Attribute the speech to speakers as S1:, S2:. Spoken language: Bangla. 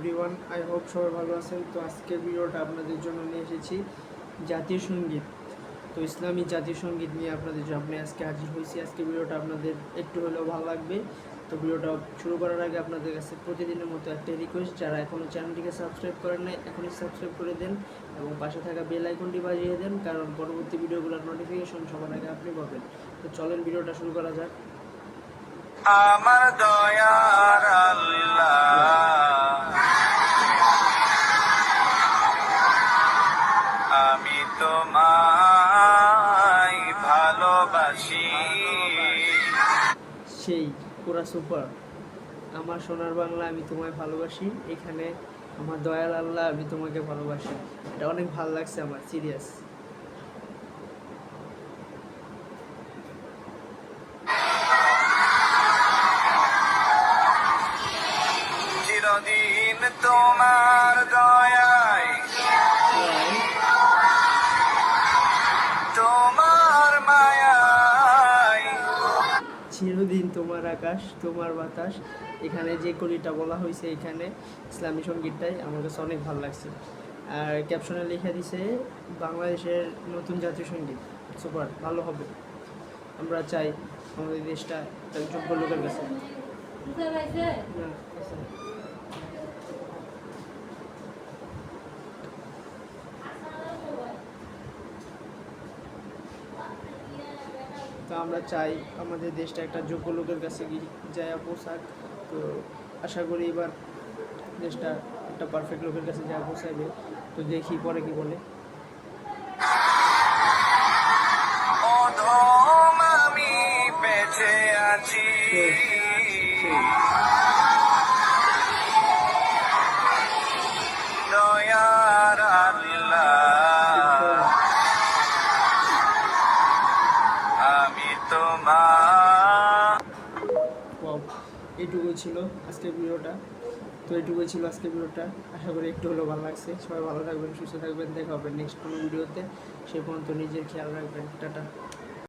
S1: এভরিওয়ান, আই হোপ সবাই ভালো আছেন। তো আজকের ভিডিওটা আপনাদের জন্য নিয়ে এসেছি জাতীয় সঙ্গীত। তো ইসলামী জাতীয় সঙ্গীত নিয়ে আপনাদের সামনে আজকে হাজির হয়েছি। আজকে ভিডিওটা আপনাদের একটু হলেও ভালো লাগবে। তো ভিডিওটা শুরু করার আগে আপনাদের কাছে প্রতিদিনের মতো একটা রিকোয়েস্ট, যারা এখনও চ্যানেলটিকে সাবস্ক্রাইব করেন নাই এখনই সাবস্ক্রাইব করে দেন এবং পাশে থাকা বেল আইকনটি বাজিয়ে দেন, কারণ পরবর্তী ভিডিওগুলোর নোটিফিকেশন সবার আগে আপনি পাবেন। তো চলেন ভিডিওটা শুরু করা যাক।
S2: আমার দয়ার আল্লাহ, আমি তোমায় ভালোবাসি।
S1: সেই পুরা সুপার। আমার সোনার বাংলা, আমি তোমায় ভালোবাসি। এখানে আমার দয়াল আল্লাহ, আমি তোমাকে ভালোবাসি। এটা অনেক ভালো লাগছে আমার, সিরিয়াস।
S2: চিরদিন তোমার দয়ায়, তোমার মায়ায়,
S1: চিরদিন তোমার আকাশ, তোমার বাতাস। এখানে যে কলিটা বলা হয়েছে, এখানে ইসলামী সঙ্গীতটাই আমার কাছে অনেক ভালো লাগছে। আর ক্যাপশনে লিখে দিছে বাংলাদেশের নতুন জাতীয় সঙ্গীত। সুপার, ভালো হবে। আমরা চাই আমাদের দেশটা একটা যোগ্য লোকের কাছে। না, আছে। তো আমরা চাই আমাদের দেশটা একটা যোগ্য লোকের কাছে যায় পোশাক। তো আশা করি এবার দেশটা একটা পারফেক্ট লোকের কাছে যা পৌঁছাবে। তো দেখি পরে কি বলে।
S2: অধম আমি বেঁচে আছি, দয়ার আল্লাহ, আমি তোমার।
S1: এইটুকুই ছিল আজকের ভিডিওটা। আশা করি একটু হলেও ভালো লাগছে। সবাই ভালো থাকবেন, সুস্থ থাকবেন। দেখা হবে নেক্সট কোনো ভিডিওতে। সে পর্যন্ত নিজের খেয়াল রাখবেন। টাটা।